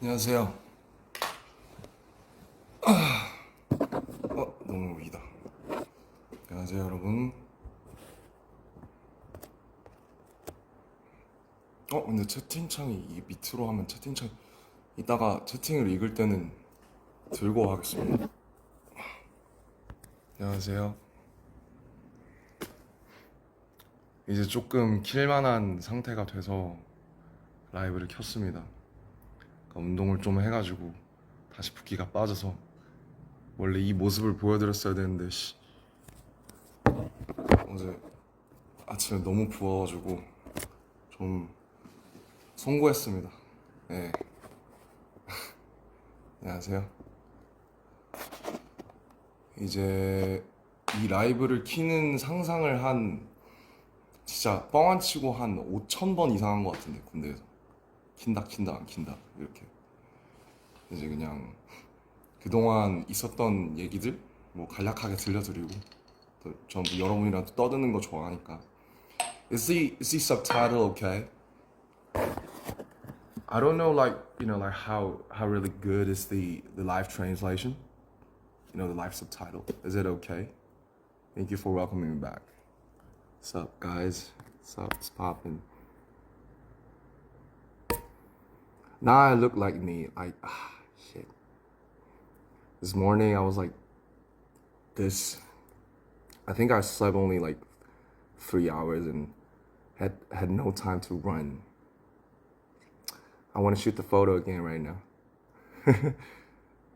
안녕하세요. 너무 위다. 안녕하세요, 여러분. 근데 채팅창이 이 밑으로 하면 채팅창 이따가 채팅을 읽을 때는 들고 하겠습니다. 안녕하세요. 이제 조금 킬만한 상태가 돼서 라이브를 켰습니다. 그러니까 운동을 좀 해가지고 다시 붓기가 빠져서 원래 이 모습을 보여드렸어야 되는데 어제 아침에 너무 부어가지고 좀 송구했습니다. 네, 안녕하세요. 이제 이 라이브를 키는 상상을 한 진짜 뻥 안 치고 한 5천 번 이상 한 것 같은데 군대에서 킨다 안 킨다 이렇게 이제 그냥 그동안 있었던 얘기들 뭐 간략하게 들려드리고 또 전부 여러분이랑 또 떠드는 거 좋아하니까. Is the subtitle okay? I don't know, like, like how really good is the live translation, the live subtitle. Is it okay? Thank you for welcoming me back. What's up, guys? What's up? It's poppin'. Now I look like me. Shit. This morning I was like this. I think I slept only like 3 hours and had no time to run. I want to shoot the photo again right now.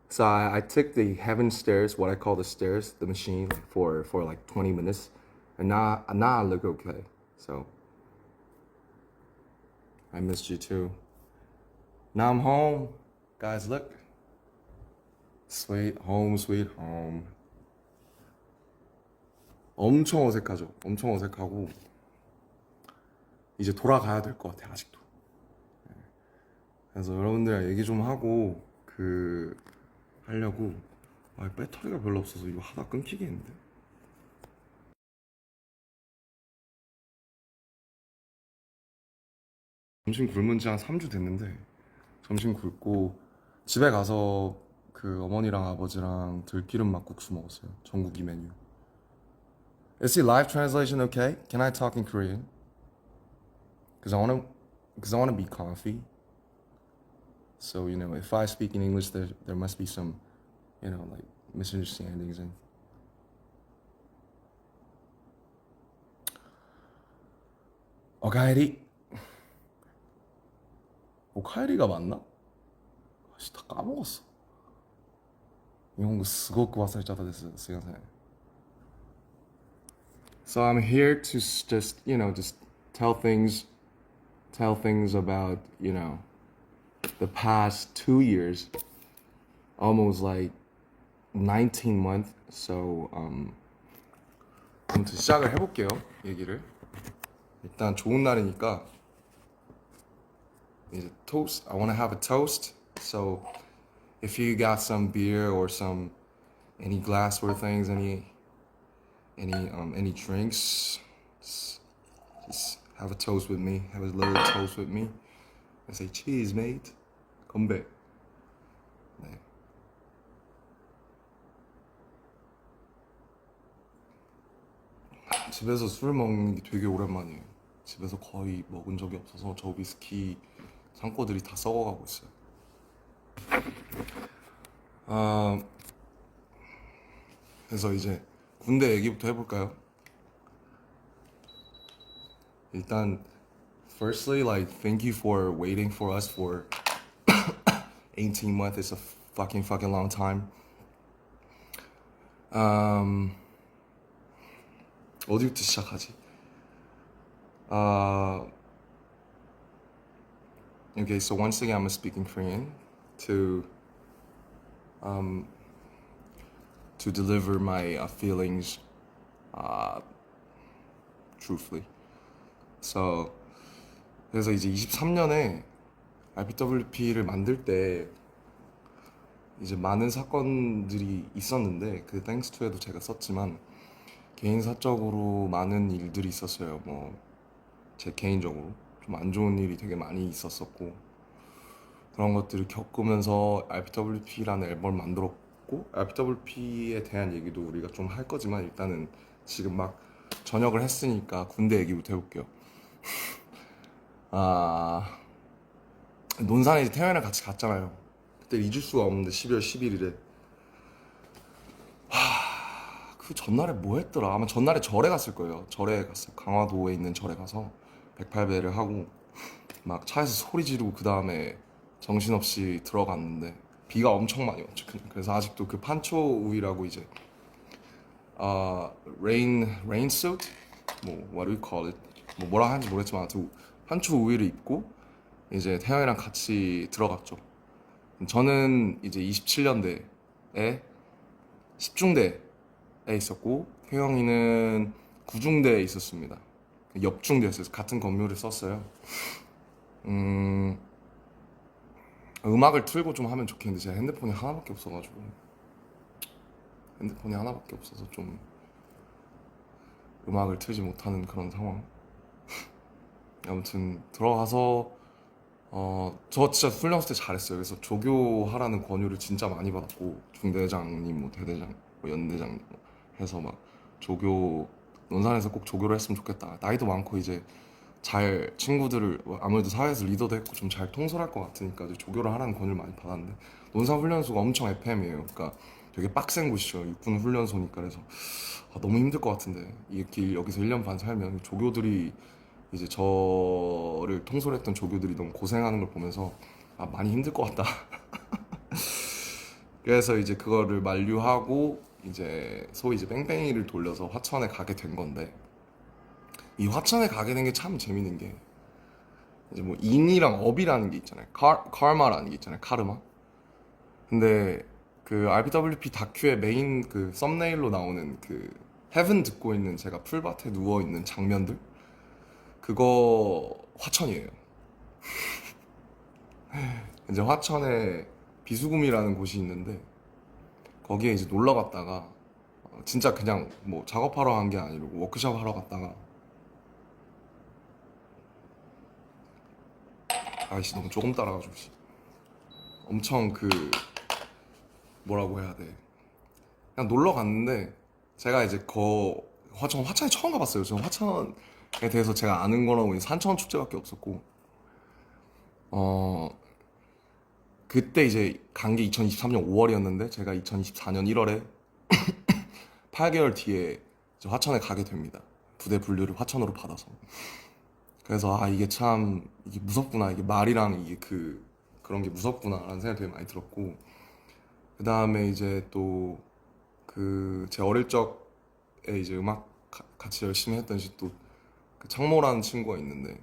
So I took the heaven stairs, what I call the stairs, the machine, for like 20 minutes, and now I look okay. So I missed you too. Now I'm home, guys. Look, sweet home, sweet home. 엄청 어색하죠. 엄청 어색하고 이제 돌아가야 될 것 같아 아직도. 그래서 여러분들이랑 얘기 좀 하고 하려고. 배터리가 별로 없어서 이거 하다 끊기겠는데. 점심 굶은 지 한 3주 됐는데 점심 굶고 집에 가서 어머니랑 아버지랑 들기름 막국수 먹었어요. 전국이 메뉴. Is the live translation okay? Can I talk in Korean? Cause I wanna be comfy. So if I speak in English, there must be some, like misunderstandings and. 오카에리. 오카에리가 맞나? 다 까먹었어. 일본어 すごく忘れちゃったです。すいません. So I'm here to just tell things about, the past 2 years, almost like 19 months. So 아무튼 시작을 해볼게요. 얘기를. 일단 좋은 날이니까 이제 toast. I want to have a toast. So if you got some beer or any glassware things, any drinks, just have a toast with me. Have a little toast with me. And say cheers, mate. 건배. 네. 집에서 술 먹는 게 되게 오랜만이에요. 집에서 거의 먹은 적이 없어서 저 위스키 창고들이 다 썩어가고 있어요. 그래서 이제 군대 얘기부터 해볼까요? 일단 firstly, like, thank you for waiting for us for 18 months. It's a fucking long time. 어디부터 시작하지? Okay, so once again, I'm speaking Korean to deliver my feelings truthfully. So 그래서 이제 23년에 RPWP를 만들 때 이제 많은 사건들이 있었는데 그 땡스 투에도 제가 썼지만 개인 사적으로 많은 일들이 있었어요. 뭐 제 개인적으로 좀 안 좋은 일이 되게 많이 있었었고, 그런 것들을 겪으면서 RPWP라는 앨범을 만들었고, RPWP에 대한 얘기도 우리가 좀 할 거지만 일단은 지금 막 전역을 했으니까 군대 얘기부터 해볼게요. 아, 논산에 이제 태연이랑 같이 갔잖아요. 그때 잊을 수가 없는데 12월 11일에 그 전날에 뭐 했더라? 아마 전날에 절에 갔을 거예요. 절에 갔어요. 강화도에 있는 절에 가서 108배를 하고 막 차에서 소리 지르고 그 다음에 정신없이 들어갔는데 비가 엄청 많이 왔죠. 그래서 아직도 그 판초 우위라고 이제 rain suit 뭐 what do we call it 뭐 뭐라 하는지 모르겠지만 아무튼 판초 우위를 입고 이제 태양이랑 같이 들어갔죠. 저는 이제 27년대에 10중대에 있었고 태영이는 9중대에 있었습니다. 옆중대였어요. 같은 건물을 썼어요. 음, 음악을 틀고 좀 하면 좋겠는데 제가 핸드폰이 하나밖에 없어가지고 핸드폰이 하나밖에 없어서 좀 음악을 틀지 못하는 그런 상황. 아무튼 들어가서 저 진짜 훈련소 때 잘했어요. 그래서 조교하라는 권유를 진짜 많이 받았고 중대장님, 뭐 대대장, 뭐 연대장 해서 막 조교 논산에서 꼭 조교를 했으면 좋겠다. 나이도 많고 이제 잘 친구들을 아무래도 사회에서 리더도 했고 좀 잘 통솔할 것 같으니까 이제 조교를 하라는 권유를 많이 받았는데 논산 훈련소가 엄청 FM이에요. 그러니까 되게 빡센 곳이죠. 육군 훈련소니까. 그래서 너무 힘들 것 같은데 이렇게 여기서 1년 반 살면 조교들이 이제 저를 통솔했던 조교들이 너무 고생하는 걸 보면서 많이 힘들 것 같다. 그래서 이제 그거를 만류하고 이제 소위 이제 뺑뺑이를 돌려서 화천에 가게 된 건데 이 화천에 가게 된 게 참 재밌는 게 이제 뭐 인이랑 업이라는 게 있잖아요. 카르마라는 게 있잖아요. 카르마. 근데 그 RPWP 다큐의 메인 그 썸네일로 나오는 그 헤븐 듣고 있는 제가 풀밭에 누워 있는 장면들 그거 화천이에요. 이제 화천에 비수금이라는 곳이 있는데 거기에 이제 놀러 갔다가 진짜 그냥 뭐 작업하러 간 게 아니고 워크숍 하러 갔다가 아이씨 너무 조금 따라가지고 엄청 그 뭐라고 해야 돼 그냥 놀러 갔는데 제가 이제 화천에 처음 가봤어요. 저는 화천에 대해서 제가 아는 거라고 산천 축제밖에 없었고 어 그때 이제 간 게 2023년 5월이었는데 제가 2024년 1월에 8개월 뒤에 이제 화천에 가게 됩니다. 부대 분류를 화천으로 받아서. 그래서 이게 참 이게 무섭구나. 이게 말이랑 이게 그런 게 무섭구나라는 생각이 되게 많이 들었고 그 다음에 이제 또 제 어릴 적에 이제 음악 같이 열심히 했던 또 그 창모라는 친구가 있는데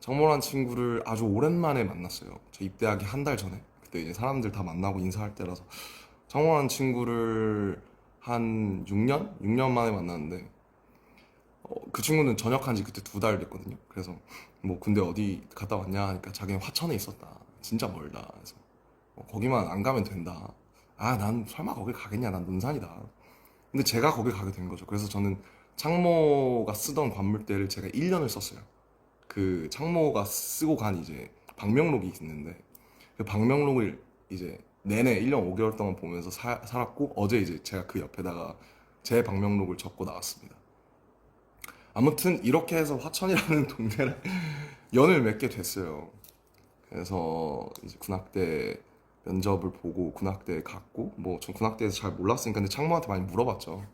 창모라는 친구를 아주 오랜만에 만났어요. 저 입대하기 한 달 전에. 그때 이제 사람들 다 만나고 인사할 때라서 창모라는 친구를 한 6년? 6년 만에 만났는데 그 친구는 전역한 지 그때 2달 됐거든요. 그래서 뭐 군대 어디 갔다 왔냐 하니까 자기는 화천에 있었다. 진짜 멀다. 그래서 거기만 안 가면 된다. 난 설마 거길 가겠냐. 난 논산이다. 근데 제가 거길 가게 된 거죠. 그래서 저는 창모가 쓰던 관물대를 제가 1년을 썼어요. 그 창모가 쓰고 간 이제 방명록이 있는데 그 방명록을 이제 내내 1년 5개월 동안 보면서 살았고 어제 이제 제가 그 옆에다가 제 방명록을 적고 나왔습니다. 아무튼 이렇게 해서 화천이라는 동네를 연을 맺게 됐어요. 그래서 이제 군악대 면접을 보고 군악대에 갔고 뭐 전 군악대에서 잘 몰랐으니까 근데 창모한테 많이 물어봤죠.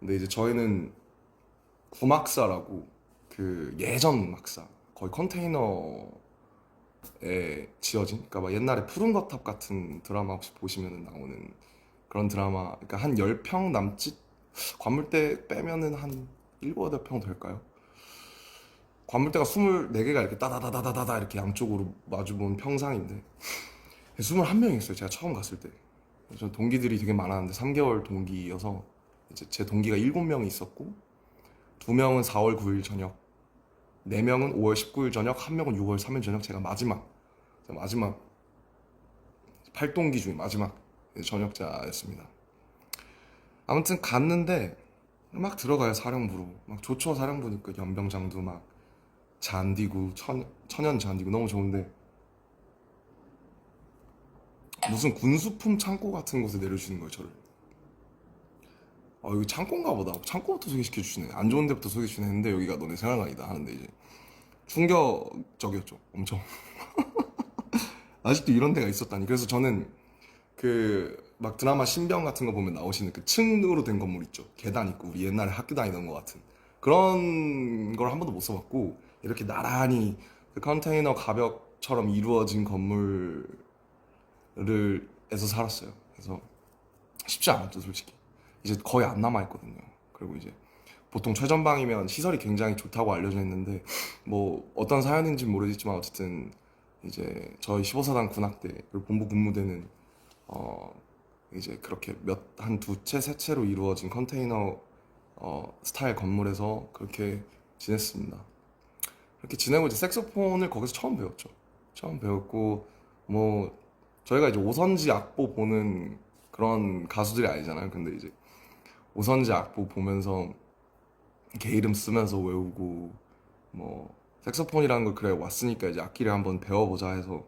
근데 이제 저희는 구막사라고 그 예전 막사 거의 컨테이너에 지어진 그러니까 막 옛날에 푸른 거탑 같은 드라마 혹시 보시면 나오는 그런 드라마 그러니까 한 10평 남짓 관물대 빼면은 한 7, 8평 될까요? 관물대가 24개가 이렇게 따다다다다다 이렇게 양쪽으로 마주본 평상인데 21명이었어요. 제가 처음 갔을 때. 저 동기들이 되게 많았는데 3개월 동기여서 이제 제 동기가 7명이 있었고 2명은 4월 9일 저녁 4명은 5월 19일 저녁 1명은 6월 3일 저녁 제가 마지막 8동기 중에 마지막 전역자였습니다. 아무튼 갔는데 막 들어가요. 사령부로 막 좋죠. 사령부니까 연병장도 막 잔디고 천연 잔디고 너무 좋은데 무슨 군수품 창고 같은 곳에 내려주는 거예요, 저를. 여기 창고인가 보다. 창고부터 소개시켜 주시네. 안 좋은 데부터 소개해 주시네 했는데 여기가 너네 생활관이다 하는데 이제 충격적이었죠. 엄청. 아직도 이런 데가 있었다니. 그래서 저는 그 막 드라마 신병 같은 거 보면 나오시는 그 층으로 된 건물 있죠. 계단 있고 우리 옛날에 학교 다니던 것 같은 그런 걸 한 번도 못 써봤고 이렇게 나란히 그 컨테이너 가벽처럼 이루어진 건물을 에서 살았어요. 그래서 쉽지 않았죠, 솔직히. 이제 거의 안 남아 있거든요. 그리고 이제 보통 최전방이면 시설이 굉장히 좋다고 알려져 있는데 뭐 어떤 사연인지 모르겠지만 어쨌든 이제 저희 15사단 군악대 그리고 본부 군무대는 이제 그렇게 한 두 채, 세 채로 이루어진 컨테이너 스타일 건물에서 그렇게 지냈습니다. 그렇게 지내고 이제 색소폰을 거기서 처음 배웠죠. 처음 배웠고 뭐 저희가 이제 오선지 악보 보는 그런 가수들이 아니잖아요. 근데 이제 오선지 악보 보면서 개 이름 쓰면서 외우고 뭐 색소폰이라는 걸 그래 왔으니까 이제 악기를 한번 배워보자 해서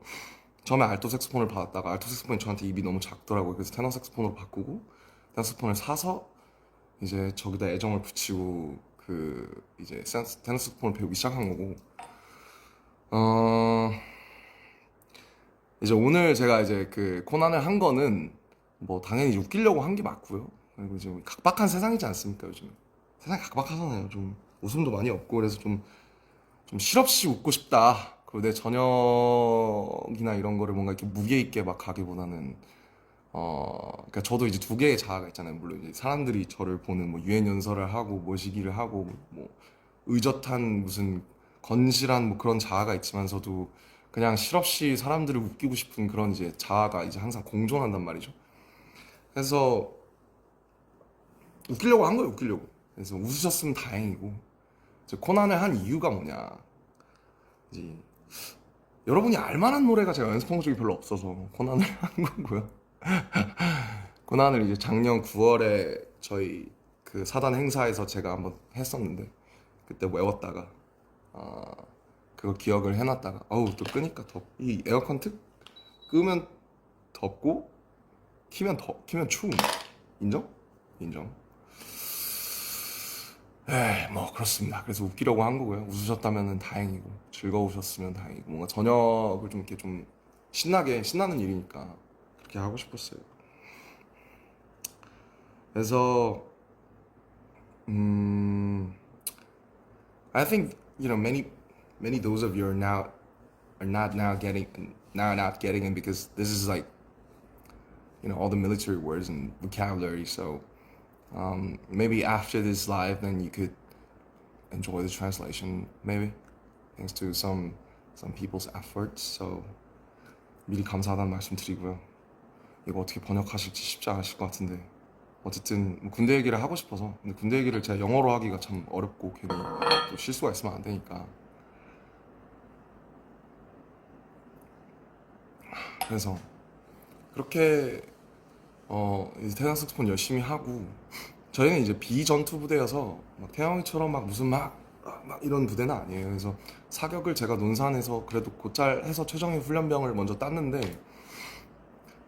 처음에 알토 색소폰을 받았다가 알토 색소폰이 저한테 입이 너무 작더라고요. 그래서 테너 색소폰으로 바꾸고 테너 색소폰을 사서 이제 저기다 애정을 붙이고 그 이제 테너 색소폰을 배우기 시작한 거고 어 이제 오늘 제가 이제 그 코난을 한 거는 뭐 당연히 웃기려고 한 게 맞고요. 그리고 이제 각박한 세상이지 않습니까 요즘 세상이 각박하잖아요. 좀 웃음도 많이 없고 그래서 좀 실없이 웃고 싶다. 그리고 내 저녁이나 이런 거를 뭔가 이렇게 무게 있게 막 가기보다는 그러니까 저도 이제 두 개의 자아가 있잖아요. 물론 이제 사람들이 저를 보는 뭐 유엔 연설을 하고 모시기를 하고 뭐 의젓한 무슨 건실한 뭐 그런 자아가 있지만서도 그냥 실없이 사람들을 웃기고 싶은 그런 이제 자아가 이제 항상 공존한단 말이죠. 그래서 웃기려고 한 거예요, 웃기려고. 그래서 웃으셨으면 다행이고. 이제 코난을 한 이유가 뭐냐. 이제 여러분이 알만한 노래가 제가 연습한 적이 별로 없어서 코난을 한 거고요. 코난을 이제 작년 9월에 저희 그 사단 행사에서 제가 한번 했었는데 그때 외웠다가 아, 그거 기억을 해놨다가 어우 또 끄니까 이 에어컨 특 끄면 덥고 키면 추움. 인정? 인정. 뭐 그렇습니다. 그래서 웃기려고 한 거고요. 웃으셨다면 다행이고 즐거우셨으면 다행이고 뭔가 저녁을 좀 이렇게 좀 신나는 일이니까 그렇게 하고 싶었어요. 그래서 음, I think many those of you are not getting it because this is like all the military words and vocabulary. So maybe after this live, then you could enjoy the translation. Maybe thanks to some people's efforts. So 미리 감사하다는 말씀 드리고요. 이거 어떻게 번역하실지 쉽지 않으실 것 같은데 어쨌든 뭐 군대 얘기를 하고 싶어서 근데 군대 얘기를 제가 영어로 하기가 참 어렵고 괜히 또 실수가 있으면 안 되니까 그래서 그렇게 이제 태양 색소폰 열심히 하고 저희는 이제 비전투 부대여서 막 태양이처럼 막 무슨 막 이런 부대는 아니에요. 그래서 사격을 제가 논산에서 그래도 곧잘 해서 최정예 훈련병을 먼저 땄는데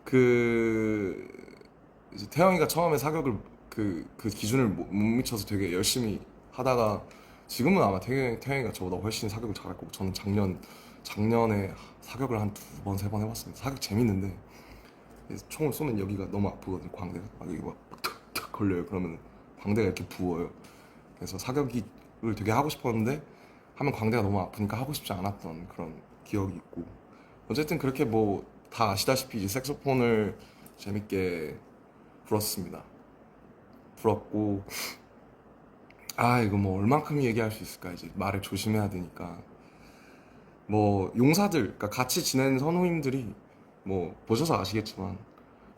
그 이제 태영이가 처음에 사격을 그 기준을 못 미쳐서 되게 열심히 하다가 지금은 아마 태영이가 저보다 훨씬 사격을 잘할 거고 저는 작년에 사격을 한 두 번, 세 번 해봤습니다. 사격 재밌는데 총을 쏘면 여기가 너무 아프거든요. 광대가 여기 막 탁탁 걸려요. 그러면 광대가 이렇게 부어요. 그래서 사격을 되게 하고 싶었는데 하면 광대가 너무 아프니까 하고 싶지 않았던 그런 기억이 있고 어쨌든 그렇게 뭐 다 아시다시피 이제 색소폰을 재밌게 불었습니다. 불었고 이거 뭐 얼만큼 얘기할 수 있을까 이제 말을 조심해야 되니까 뭐 용사들 그러니까 같이 지낸 선우님들이 뭐 보셔서 아시겠지만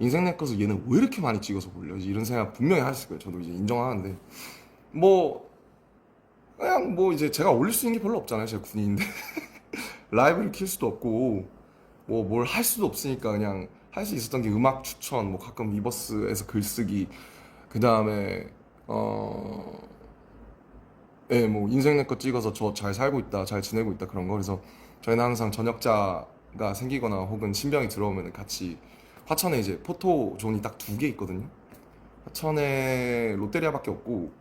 인생 내 것을 얘는 왜 이렇게 많이 찍어서 올려지 이런 생각 분명히 하실 거예요. 저도 이제 인정하는데 뭐 그냥 뭐 이제 제가 올릴 수 있는 게 별로 없잖아요. 제가 군인인데 라이브를 킬 수도 없고 뭐 뭘 할 수도 없으니까 그냥 할 수 있었던 게 음악 추천 뭐 가끔 리버스에서 글쓰기 그 다음에 뭐 인생 내 것 찍어서 저 잘 살고 있다 잘 지내고 있다 그런 거 그래서 저희는 항상 전역자가 생기거나 혹은 신병이 들어오면 같이 하천에 이제 포토존이 딱 두 개 있거든요. 하천에 롯데리아밖에 없고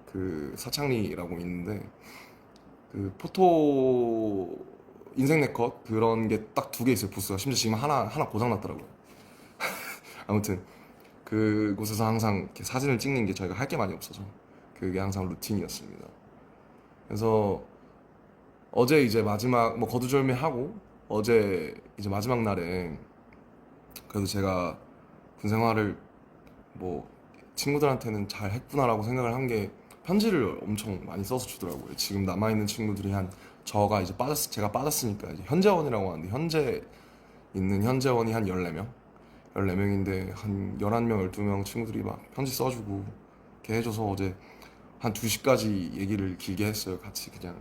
그 사창리라고 있는데 그 포토 인생 네컷 그런 게 딱 두 개 있어요, 부스가. 심지어 지금 하나 고장 났더라고요. 아무튼 그곳에서 항상 이렇게 사진을 찍는 게 저희가 할 게 많이 없어서 그게 항상 루틴이었습니다. 그래서 어제 이제 마지막 뭐 거두절미하고 어제 이제 마지막 날에 그래도 제가 군 생활을 뭐 친구들한테는 잘 했구나라고 생각을 한 게 편지를 엄청 많이 써서 주더라고요. 지금 남아있는 친구들이 한 저가 이제 제가 빠졌으니까 이제 현재원이라고 하는데 현재 있는 현재원이 한 14명? 14명인데 한 11명, 12명 친구들이 막 편지 써주고 이렇게 해줘서 어제 한 2시까지 얘기를 길게 했어요. 같이 그냥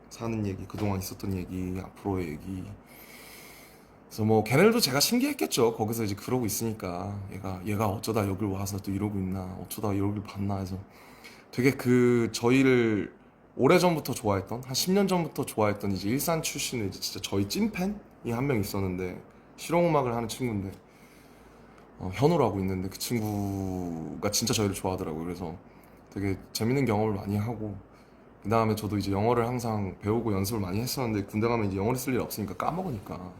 사는 얘기, 그동안 있었던 얘기, 앞으로의 얘기. 그래서 뭐 걔네들도 제가 신기했겠죠. 거기서 이제 그러고 있으니까 얘가 어쩌다 여길 와서 또 이러고 있나, 어쩌다 여길 봤나 해서 되게 그 저희를 오래전부터 좋아했던 한 10년 전부터 좋아했던 이제 일산 출신의 이제 진짜 저희 찐팬이 한 명 있었는데 실용음악을 하는 친구인데 현우라고 있는데 그 친구가 진짜 저희를 좋아하더라고요. 그래서 되게 재밌는 경험을 많이 하고 그 다음에 저도 이제 영어를 항상 배우고 연습을 많이 했었는데 군대 가면 이제 영어를 쓸 일 없으니까 까먹으니까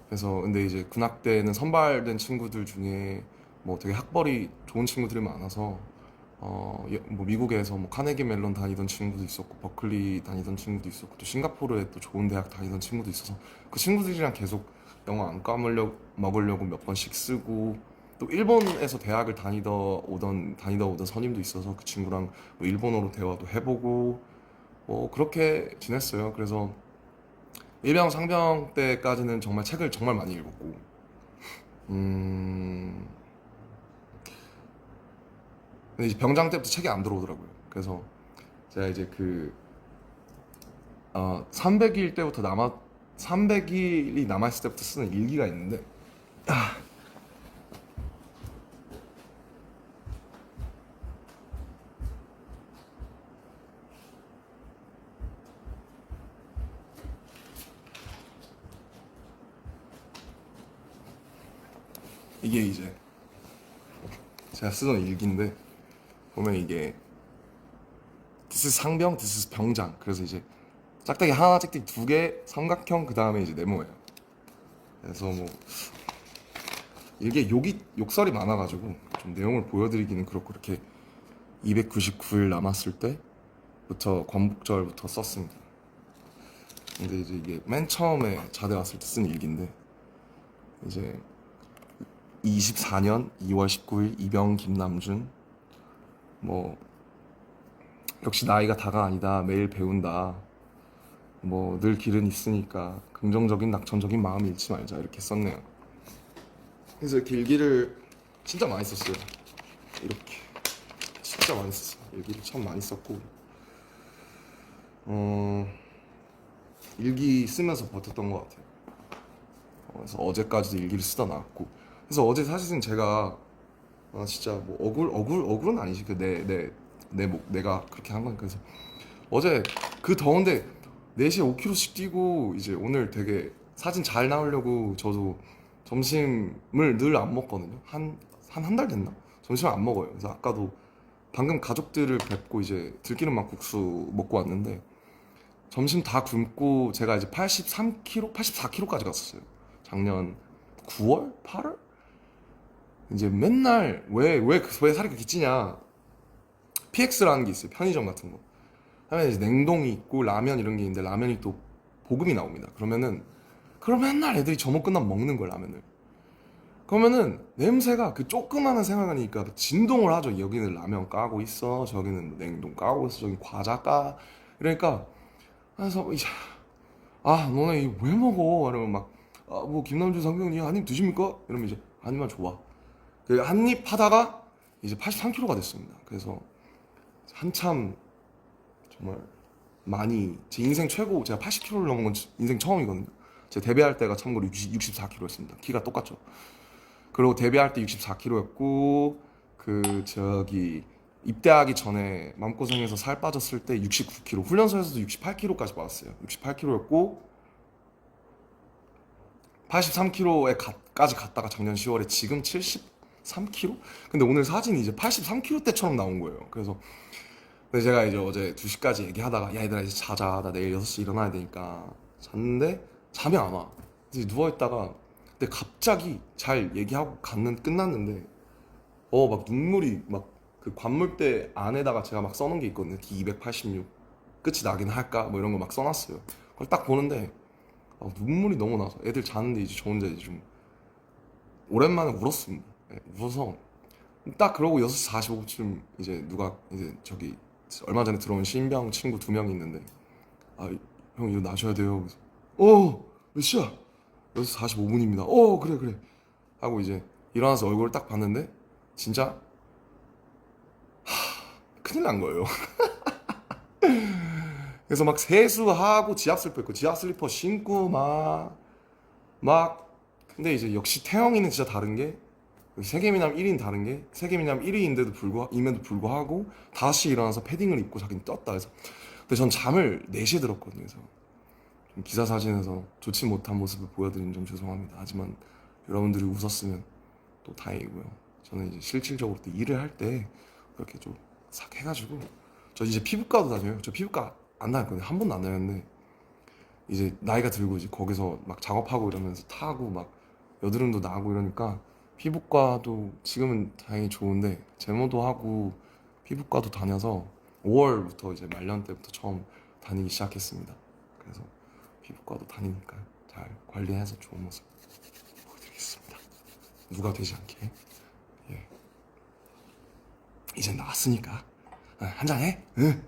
그래서 근데 이제 군악대는 선발된 친구들 중에 뭐 되게 학벌이 좋은 친구들이 많아서 뭐 미국에서 뭐 카네기 멜론 다니던 친구도 있었고 버클리 다니던 친구도 있었고 또 싱가포르에 또 좋은 대학 다니던 친구도 있어서 그 친구들이랑 계속 영어 안 까먹으려고 먹으려고 몇 번씩 쓰고 또 일본에서 대학을 다니다 오던 선임도 있어서 그 친구랑 뭐 일본어로 대화도 해보고 뭐 그렇게 지냈어요. 그래서 일병 상병 때까지는 정말 책을 정말 많이 읽었고 음 근데 이제 병장 때부터 책이 안 들어오더라고요. 그래서 제가 이제 300일 때부터 300일이 남아있을 때부터 쓰는 일기가 있는데 이게 이제 제가 쓰던 일기인데 보면 이게 This is 상병, This is 병장. 그래서 이제 짝대기 하나, 짝대기 두 개, 삼각형, 그 다음에 이제 네모예요. 그래서 뭐 이게 욕설이 많아가지고 좀 내용을 보여드리기는 그렇고 이렇게 299일 남았을 때부터 광복절부터 썼습니다. 근데 이제 이게 맨 처음에 자대 왔을 때 쓴 일기인데 이제 24년 2월 19일 이병 김남준 뭐 역시 나이가 다가 아니다 매일 배운다 뭐 늘 길은 있으니까 긍정적인 낙천적인 마음 잃지 말자 이렇게 썼네요. 그래서 이렇게 일기를 진짜 많이 썼어요. 이렇게 진짜 많이 썼어요. 일기를 참 많이 썼고 일기 쓰면서 버텼던 것 같아요. 그래서 어제까지도 일기를 쓰다 나왔고 그래서 어제 사실은 제가 진짜 뭐 억울은 아니지 내가 그렇게 한 거니까 그래서 어제 그 더운데 4시에 5km씩 뛰고 이제 오늘 되게 사진 잘 나오려고 저도 점심을 늘 안 먹거든요. 한 달 됐나? 점심을 안 먹어요. 그래서 아까도 방금 가족들을 뵙고 이제 들기름 막국수 먹고 왔는데 점심 다 굶고 제가 이제 83kg, 84kg까지 갔었어요. 작년 9월? 8월? 이제 맨날 왜 살이 그렇게 찌냐? PX라는 게 있어요. 편의점 같은 거. 하면 이제 냉동이 있고 라면 이런 게 있는데 라면이 또 볶음이 나옵니다. 그럼 맨날 애들이 점심 끝나면 먹는 거예요, 라면을. 그러면은 냄새가 그 조그마한 생활하니까 진동을 하죠. 여기는 라면 까고 있어, 저기는 냉동 까고 있어, 저기 과자 까. 이러니까 그래서 이제 너네 이거 왜 먹어? 이러면 뭐 김남준 상병님 한 입 드십니까? 이러면 이제 한 입만 줘봐. 한 입 하다가 이제 83kg가 됐습니다. 그래서 한참 정말 많이 제 인생 최고 제가 80kg를 넘은 건 인생 처음이거든요. 제가 데뷔할 때가 참고로 64kg였습니다. 키가 똑같죠. 그리고 데뷔할 때 64kg였고 입대하기 전에 마음고생해서 살 빠졌을 때 69kg, 훈련소에서도 68kg까지 빠졌어요. 68kg였고 83kg까지 갔다가 작년 10월에 지금 73kg? 근데 오늘 사진이 이제 83kg 때처럼 나온 거예요. 그래서 근데 제가 이제 어제 2시까지 얘기하다가 야 얘들아 이제 자자 나 내일 6시 일어나야 되니까 잤는데 잠이 안 와. 이제 누워있다가 근데 갑자기 잘 얘기하고 끝났는데 막 눈물이 막 그 관물대 안에다가 제가 막 써놓은 게 있거든요. D286 끝이 나긴 할까 뭐 이런 거 막 써놨어요. 그걸 딱 보는데 눈물이 너무 나서 애들 자는데 이제 저 혼자 이제 좀 오랜만에 울었습니다. 네, 울어서 딱 그러고 6시 45분쯤 이제 누가 이제 저기 얼마 전에 들어온 신병 친구 2명이 있는데 형 이거 나셔야 돼요. 그래서 몇 시야? 6시 45분입니다. 그래 그래 하고 이제 일어나서 얼굴을 딱 봤는데 진짜 큰일 난 거예요. 그래서 막 세수하고 지압 슬리퍼 입고 지압 슬리퍼 신고 막 근데 이제 역시 태영이는 진짜 다른 게 세계미남 1인 다른 게 세계미남 1위인데도 불구하고 다시 일어나서 패딩을 입고 자기는 떴다 해서 근데 전 잠을 4시에 들었거든요. 그래서 좀 기사 사진에서 좋지 못한 모습을 보여드린 점 죄송합니다. 하지만 여러분들이 웃었으면 또 다행이고요. 저는 이제 실질적으로 또 일을 할 때 그렇게 좀 싹 해가지고 저 이제 피부과도 다녀요. 저 피부과 안 다녔거든요. 한 번도 안 다녔는데 이제 나이가 들고 이제 거기서 막 작업하고 이러면서 타고 막 여드름도 나고 이러니까 피부과도 지금은 다행히 좋은데 제모도 하고 피부과도 다녀서 5월부터 이제 말년 때부터 처음 다니기 시작했습니다. 그래서 피부과도 다니니까 잘 관리해서 좋은 모습 보여드리겠습니다. 누가 되지 않게. 예. 이젠 나왔으니까 한잔 해. 응.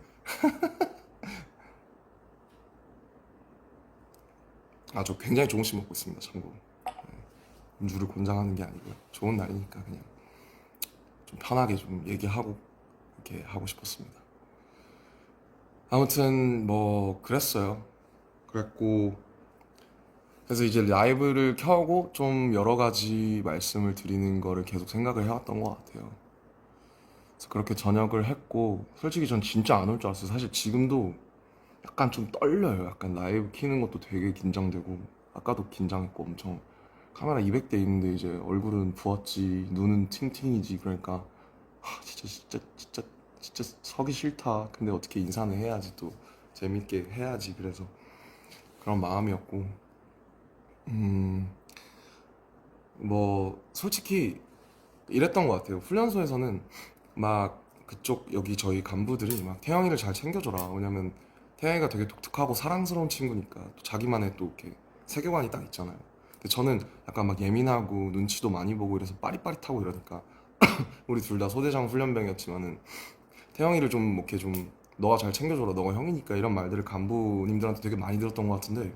저 굉장히 조금씩 먹고 있습니다. 참고로. 음주를 권장하는 게 아니고요. 좋은 날이니까 그냥 좀 편하게 좀 얘기하고 이렇게 하고 싶었습니다. 아무튼 뭐 그랬어요. 그랬고 그래서 이제 라이브를 켜고 좀 여러 가지 말씀을 드리는 거를 계속 생각을 해왔던 것 같아요. 그래서 그렇게 저녁을 했고 솔직히 전 진짜 안 올 줄 알았어요. 사실 지금도 약간 좀 떨려요. 약간 라이브 키는 것도 되게 긴장되고 아까도 긴장했고 엄청 카메라 200대 있는데 이제 얼굴은 부었지 눈은 팅팅이지 그러니까 진짜 서기 싫다. 근데 어떻게 인사는 해야지 또 재밌게 해야지. 그래서 그런 마음이었고 뭐 솔직히 이랬던 것 같아요. 훈련소에서는 막 그쪽 여기 저희 간부들이 막 태영이를 잘 챙겨줘라. 왜냐면 태영이가 되게 독특하고 사랑스러운 친구니까 또 자기만의 또 이렇게 세계관이 딱 있잖아요. 근데 저는 약간 막 예민하고 눈치도 많이 보고 이래서 빠릿빠릿하고 이러니까 우리 둘 다 소대장 훈련병이었지만은 태영이를 좀 이렇게 좀 너가 잘 챙겨줘라. 너가 형이니까 이런 말들을 간부님들한테 되게 많이 들었던 것 같은데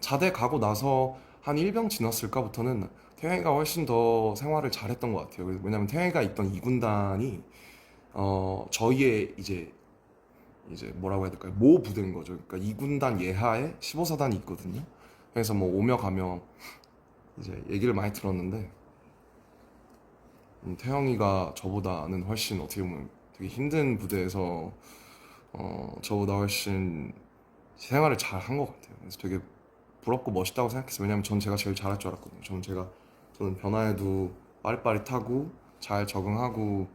자대 가고 나서 한 1병 지났을까부터는 태영이가 훨씬 더 생활을 잘했던 것 같아요. 왜냐면 태영이가 있던 2군단이 저희의 이제 뭐라고 해야 될까요? 모 부대인 거죠. 그러니까 2군단 예하에 15사단이 있거든요. 그래서 뭐 오며 가며 이제 얘기를 많이 들었는데 태영이가 저보다는 훨씬 어떻게 보면 되게 힘든 부대에서 저보다 훨씬 생활을 잘 한 것 같아요. 그래서 되게 부럽고 멋있다고 생각했어요. 왜냐면 전 제가 제일 잘할 줄 알았거든요. 저는 변화에도 빠릿빠릿하고 잘 적응하고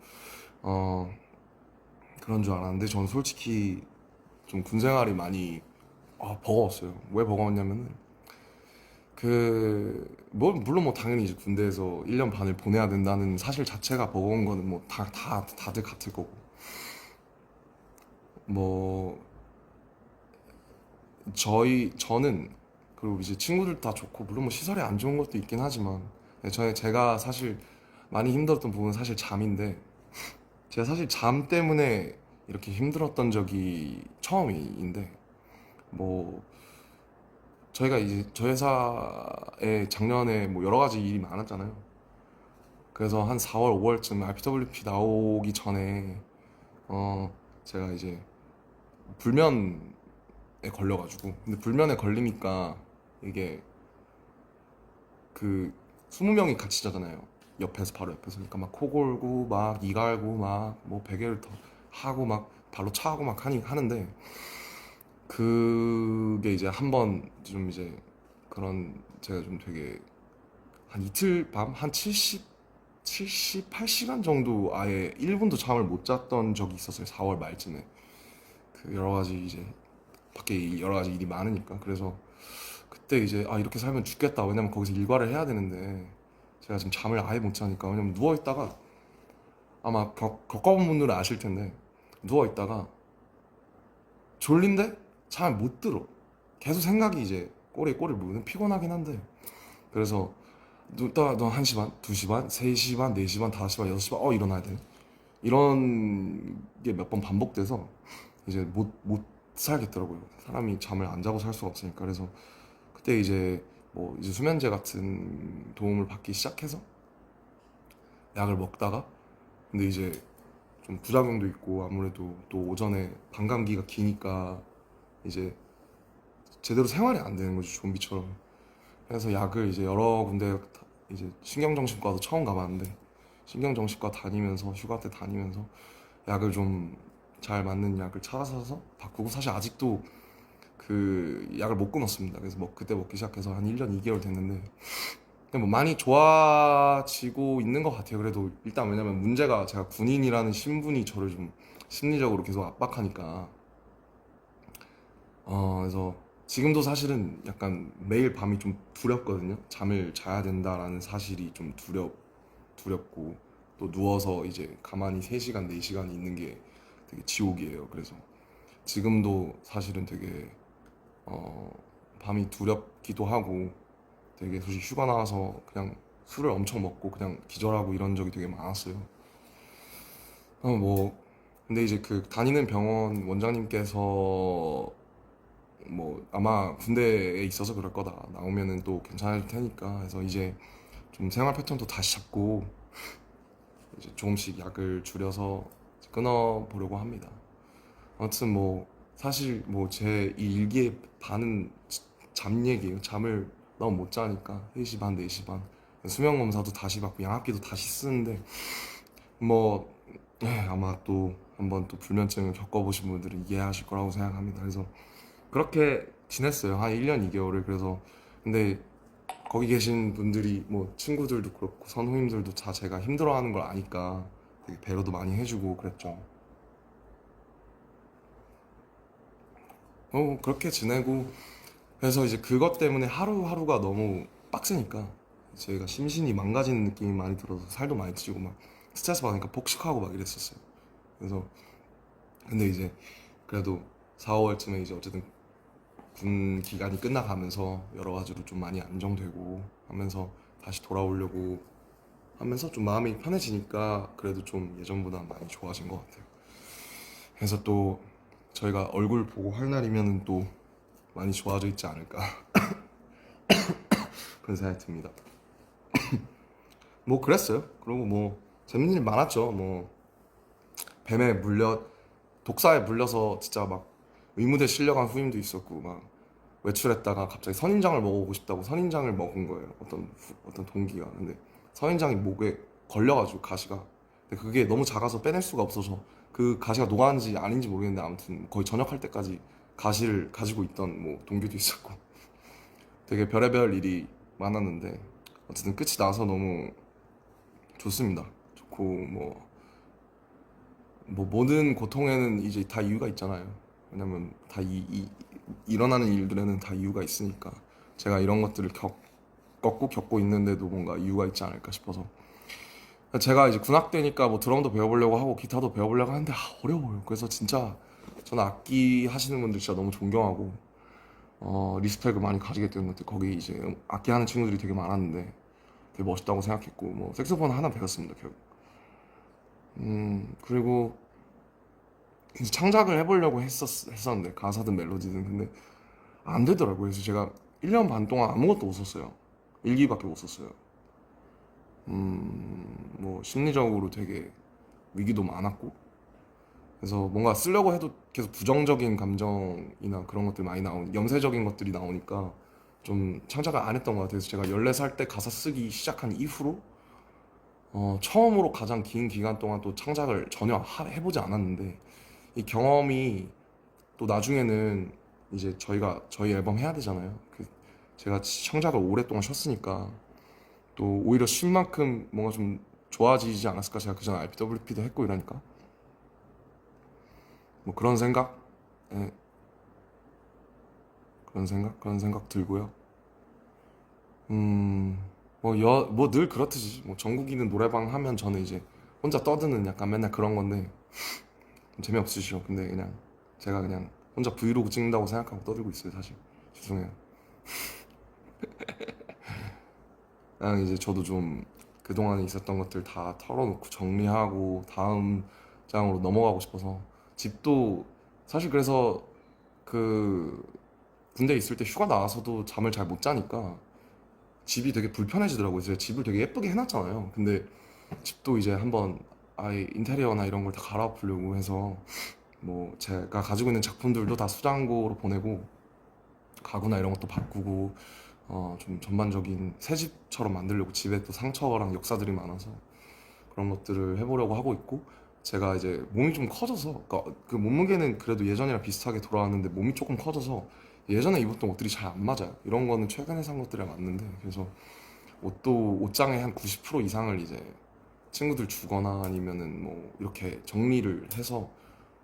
그런 줄 알았는데 저는 솔직히 좀 군생활이 많이 버거웠어요. 왜 버거웠냐면은 물론 뭐 당연히 이제 군대에서 1년 반을 보내야 된다는 사실 자체가 버거운 거는 뭐 다들 같을 거고 뭐 저는 그리고 이제 친구들 다 좋고 물론 뭐 시설이 안 좋은 것도 있긴 하지만 제가 사실 많이 힘들었던 부분은 사실 잠인데 제가 사실 잠 때문에 이렇게 힘들었던 적이 처음인데 뭐 저희가 이제 저희 회사에 작년에 뭐 여러 가지 일이 많았잖아요. 그래서 한 4월, 5월쯤 RPWP 나오기 전에 제가 이제 불면에 걸려가지고 근데 불면에 걸리니까 이게 그 20명이 같이 자잖아요. 옆에서 바로 옆에서 그러니까 막 코 골고 막 이 갈고 막 뭐 베개를 더 하고 막 발로 차고 막 하는데 그게 이제 한번 좀 이제 그런 제가 좀 되게 한 이틀 밤 한 78시간 정도 아예 1분도 잠을 못 잤던 적이 있었어요. 4월 말쯤에. 그 여러 가지 이제 밖에 여러 가지 일이 많으니까. 그래서 그때 이제 아 이렇게 살면 죽겠다. 왜냐면 거기서 일과를 해야 되는데 제가 지금 잠을 아예 못 자니까. 왜냐면 누워 있다가 아마 겪어본 분들은 아실 텐데 누워 있다가 졸린데 잠을 못 들어. 계속 생각이 이제 꼬리에 물면 피곤하긴 한데. 그래서 눕다가 너 1시 반, 2시 반, 3시 반, 4시 반, 5시 반, 6시 반 일어나야 돼. 이런 게 몇 번 반복돼서 이제 못 살겠더라고요. 사람이 잠을 안 자고 살 수가 없으니까. 그래서 그때 이제 뭐 이제 수면제 같은 도움을 받기 시작해서 약을 먹다가 근데 이제 좀 부작용도 있고 아무래도 또 오전에 반감기가 기니까 이제 제대로 생활이 안 되는 거죠. 좀비처럼. 그래서 약을 이제 여러 군데 이제 신경정신과도 처음 가봤는데 신경정신과 다니면서 휴가 때 다니면서 약을 좀 잘 맞는 약을 찾아서 바꾸고 사실 아직도 그 약을 못 끊었습니다. 그래서 뭐 그때 먹기 시작해서 한 1년 2개월 됐는데 근데 뭐 많이 좋아지고 있는 것 같아요. 그래도 일단 왜냐면 문제가 제가 군인이라는 신분이 저를 좀 심리적으로 계속 압박하니까 그래서 지금도 사실은 약간 매일 밤이 좀 두렵거든요. 잠을 자야 된다라는 사실이 좀 두렵고 또 누워서 이제 가만히 3시간, 4시간 있는 게 되게 지옥이에요. 그래서 지금도 사실은 되게 어, 밤이 두렵기도 하고 되게 솔직히 휴가 나와서 그냥 술을 엄청 먹고 그냥 기절하고 이런 적이 되게 많았어요. 뭐 근데 이제 그 다니는 병원 원장님께서 뭐 아마 군대에 있어서 그럴 거다. 나오면은 또 괜찮을 테니까. 해서 이제 좀 생활 패턴도 다시 잡고 이제 조금씩 약을 줄여서 끊어 보려고 합니다. 아무튼 뭐 사실 뭐 제 이 일기의 반은 잠 얘기예요. 잠을 너무 못 자니까 3시 반, 4시 반 수면 검사도 다시 받고 양압기도 다시 쓰는데 뭐 아마 또 한번 또 불면증을 겪어보신 분들은 이해하실 거라고 생각합니다. 그래서 그렇게 지냈어요. 한 1년 2개월을. 그래서 근데 거기 계신 분들이 뭐 친구들도 그렇고 선후임들도 다 제가 힘들어하는 걸 아니까 되게 배려도 많이 해주고 그랬죠. 그렇게 지내고 그래서 이제 그것 때문에 하루하루가 너무 빡세니까 제가 심신이 망가지는 느낌이 많이 들어서 살도 많이 찌고 막 스트레스 받으니까 폭식하고 막 이랬었어요. 그래서 근데 이제 그래도 4, 5월쯤에 이제 어쨌든 군 기간이 끝나가면서 여러 가지로 좀 많이 안정되고 하면서 다시 돌아오려고 하면서 좀 마음이 편해지니까 그래도 좀 예전보다 많이 좋아진 것 같아요. 그래서 또 저희가 얼굴 보고 할 날이면은 또 많이 좋아져 있지 않을까 그런 생각이 듭니다. 뭐 그랬어요. 그리고 뭐 재밌는 일 많았죠. 뭐 뱀에 물려 독사에 물려서 진짜 막 의무대 실려간 후임도 있었고 막 외출했다가 갑자기 선인장을 먹어보고 싶다고 선인장을 먹은 거예요. 어떤 동기가. 근데 선인장이 목에 걸려가지고 가시가. 근데 그게 너무 작아서 빼낼 수가 없어서 그 가시가 녹았는지 아닌지 모르겠는데 아무튼 거의 전역할 때까지 가시를 가지고 있던 뭐 동기도 있었고 되게 별의별 일이 많았는데 어쨌든 끝이 나서 너무 좋습니다. 좋고 뭐 모든 고통에는 이제 다 이유가 있잖아요. 왜냐면 다 일어나는 일들에는 다 이유가 있으니까 제가 이런 것들을 겪고 있는데도 뭔가 이유가 있지 않을까 싶어서 제가 이제 군악 되니까 뭐 드럼도 배워보려고 하고 기타도 배워보려고 하는데 어려워요. 그래서 진짜 저는 악기 하시는 분들 진짜 너무 존경하고 리스펙을 많이 가지게 되는 것 같아요. 거기 이제 악기 하는 친구들이 되게 많았는데 되게 멋있다고 생각했고 뭐 색소폰 하나 배웠습니다 결국. 그리고 이제 창작을 해보려고 했었는데 가사든 멜로디든 근데 안 되더라고요. 그래서 제가 1년 반 동안 아무것도 못 썼어요. 일기밖에 못 썼어요. 뭐 심리적으로 되게 위기도 많았고 그래서 뭔가 쓰려고 해도 계속 부정적인 감정이나 그런 것들 많이 염세적인 것들이 나오니까 좀 창작을 안 했던 것 같아요. 그래서 제가 14살 때 가사 쓰기 시작한 이후로 처음으로 가장 긴 기간 동안 또 창작을 전혀 해보지 않았는데 이 경험이 또 나중에는 이제 저희 앨범 해야 되잖아요. 제가 창작을 오랫동안 쉬었으니까 또 오히려 쉰 만큼 뭔가 좀 좋아지지 않았을까. 제가 그전에 RPWP도 했고 이러니까 뭐 그런 생각, 예, 그런 생각 들고요. 뭐 늘 그렇듯이 뭐 전국이는 노래방 하면 저는 이제 혼자 떠드는 약간 맨날 그런 건데 좀 재미없으시죠. 근데 그냥 제가 그냥 혼자 브이로그 찍는다고 생각하고 떠들고 있어요, 사실. 죄송해요. 그냥 이제 저도 좀 그동안에 있었던 것들 다 털어놓고 정리하고 다음 장으로 넘어가고 싶어서 집도 사실 그래서 그 군대 있을 때 휴가 나와서도 잠을 잘 못 자니까 집이 되게 불편해지더라고요. 제가 집을 되게 예쁘게 해놨잖아요. 근데 집도 이제 한번 아예 인테리어나 이런 걸 다 갈아엎으려고 해서 뭐 제가 가지고 있는 작품들도 다 수장고로 보내고 가구나 이런 것도 바꾸고 좀 전반적인 새 집처럼 만들려고 집에 또 상처랑 역사들이 많아서 그런 것들을 해보려고 하고 있고 제가 이제 몸이 좀 커져서 그러니까 그 몸무게는 그래도 예전이랑 비슷하게 돌아왔는데 몸이 조금 커져서 예전에 입었던 옷들이 잘 안 맞아요. 이런 거는 최근에 산 것들이랑 맞는데 그래서 옷도 옷장의 한 90% 이상을 이제 친구들 주거나 아니면은 뭐 이렇게 정리를 해서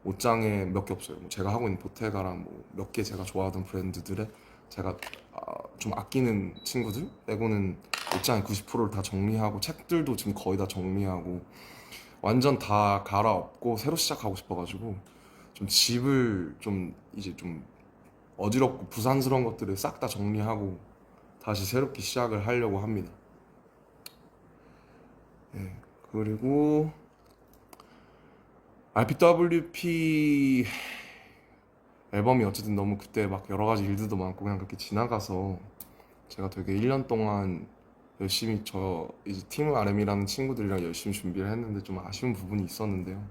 옷장에 몇 개 없어요. 뭐 제가 하고 있는 보테가랑 뭐 몇 개 제가 좋아하던 브랜드들에 제가 좀 아끼는 친구들 빼고는 옷장의 90%를 다 정리하고 책들도 지금 거의 다 정리하고 완전 다 갈아엎고 새로 시작하고 싶어가지고 좀 집을 좀 이제 좀 어지럽고 부산스러운 것들을 싹 다 정리하고 다시 새롭게 시작을 하려고 합니다. 예. 그리고 RPWP 앨범이 어쨌든 너무 그때 막 여러 가지 일들도 많고 그냥 그렇게 지나가서 제가 되게 1년 동안 열심히 저 이제 팀 RM이라는 친구들이랑 열심히 준비를 했는데 좀 아쉬운 부분이 있었는데요.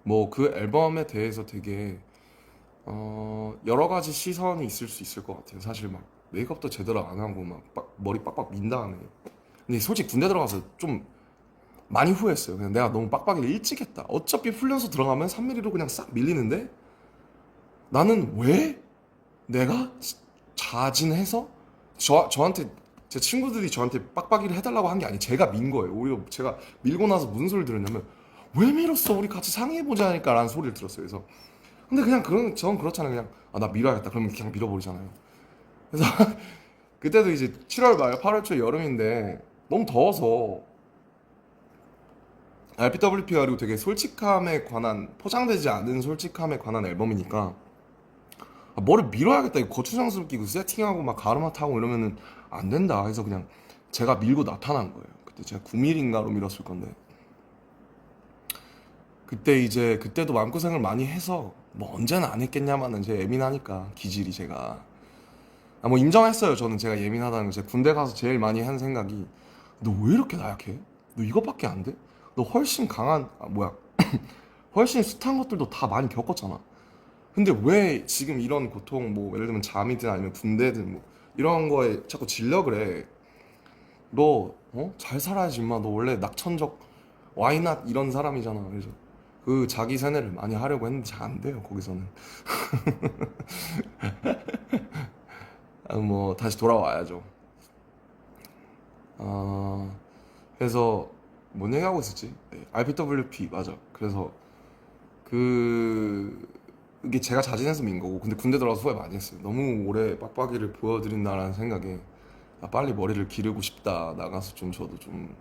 뭐 그 앨범에 대해서 되게 여러 가지 시선이 있을 수 있을 것 같아요. 사실 막 메이크업도 제대로 안 하고 막 머리 빡빡 민 다음에 근데 솔직히 군대 들어가서 좀 많이 후회했어요. 그냥 내가 너무 빡빡이를 일찍 했다. 어차피 훈련소 들어가면 3mm로 그냥 싹 밀리는데 나는 왜 내가 자진해서 저한테 제 친구들이 저한테 빡빡이를 해달라고 한 게 아니 제가 민 거예요. 오히려 제가 밀고 나서 무슨 소리를 들었냐면 왜 밀었어? 우리 같이 상의해보자 하니까 라는 소리를 들었어요. 그래서 근데 그냥 그런 전 그렇잖아요. 그냥 나 밀어야겠다. 그러면 그냥 밀어버리잖아요. 그래서 그때도 이제 7월 말 8월 초 여름인데 너무 더워서 RPWP가 그리고 되게 솔직함에 관한 포장되지 않은 솔직함에 관한 앨범이니까 뭐를 밀어야겠다. 이거 거추장스럽게 이거 세팅하고 막 가르마 타고 이러면은 안 된다. 해서 그냥 제가 밀고 나타난 거예요. 그때 제가 9mm인가로 밀었을 건데 그때 이제 그때도 마음고생을 많이 해서 뭐 언제는 안 했겠냐마는 제 예민하니까 기질이 제가 뭐 인정했어요. 저는 제가 예민하다는 거. 제가 군대 가서 제일 많이 한 생각이 너 왜 이렇게 나약해? 너 이것밖에 안 돼? 너 훨씬 강한 뭐야 훨씬 숱한 것들도 다 많이 겪었잖아. 근데 왜 지금 이런 고통 뭐 예를 들면 잠이든 아니면 군대든 뭐 이런 거에 자꾸 질려 그래. 너 잘 살아야지 임마. 너 원래 낙천적 와이낫 이런 사람이잖아. 그래서 그 자기 세뇌를 많이 하려고 했는데 잘 안 돼요. 거기서는 뭐 다시 돌아와야죠. 아 그래서 뭔 얘기하고 있었지? 네, RPWP 맞아. 그래서 그 이게 제가 자진해서 민 거고 근데 군대 들어가서 후회 많이 했어요. 너무 오래 빡빡이를 보여드린다라는 생각에 빨리 머리를 기르고 싶다. 나가서 좀 저도 좀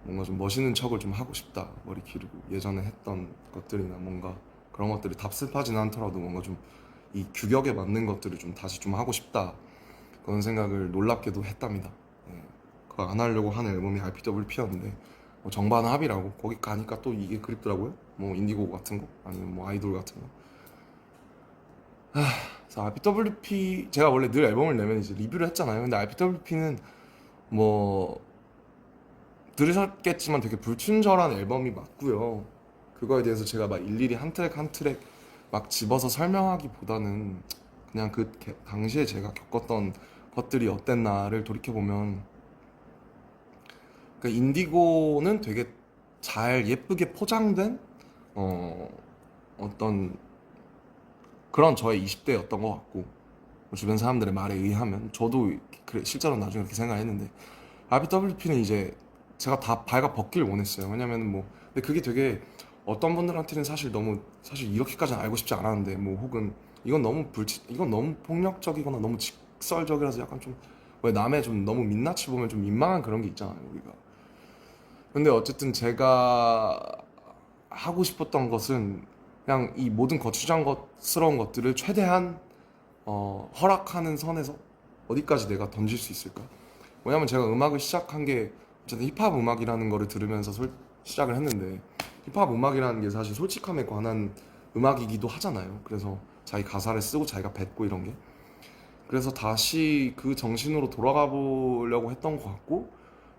뭔가 좀 멋있는 척을 좀 하고 싶다. 머리 기르고 예전에 했던 것들이나 뭔가 그런 것들이 답습하진 않더라도 뭔가 좀 이 규격에 맞는 것들을 좀 다시 좀 하고 싶다. 그런 생각을 놀랍게도 했답니다. 예, 그거 안 하려고 한 앨범이 RPWP였는데 정반합이라고 거기 가니까 또 이게 그립더라고요. 뭐 인디고 같은 거 아니면 뭐 아이돌 같은 거. 그래서 RPWP 제가 원래 늘 앨범을 내면 이제 리뷰를 했잖아요. 근데 RPWP는 뭐 들으셨겠지만 되게 불친절한 앨범이 맞고요. 그거에 대해서 제가 막 일일이 한 트랙 한 트랙 막 집어서 설명하기보다는 그냥 그 당시에 제가 겪었던 것들이 어땠나를 돌이켜보면 그 인디고는 되게 잘 예쁘게 포장된 어, 어떤 그런 저의 20대였던 것 같고 주변 사람들의 말에 의하면 저도 그래, 실제로 나중에 그렇게 생각했는데 RBWP는 이제 제가 다 발가 벗길 원했어요. 왜냐면 뭐 근데 그게 되게 어떤 분들한테는 사실 너무 사실 이렇게까지는 알고 싶지 않았는데 뭐 혹은 이건 너무 폭력적이거나 너무 직설적이라서 약간 좀 왜 남의 좀 너무 민낯을 보면 좀 민망한 그런 게 있잖아요 우리가. 근데 어쨌든 제가 하고 싶었던 것은 그냥 이 모든 거추장스러운 것들을 최대한 허락하는 선에서 어디까지 내가 던질 수 있을까? 왜냐면 제가 음악을 시작한 게 어쨌든 힙합 음악이라는 거를 들으면서 시작을 했는데 힙합 음악이라는 게 사실 솔직함에 관한 음악이기도 하잖아요. 그래서 자기 가사를 쓰고 자기가 뱉고 이런 게 그래서 다시 그 정신으로 돌아가 보려고 했던 것 같고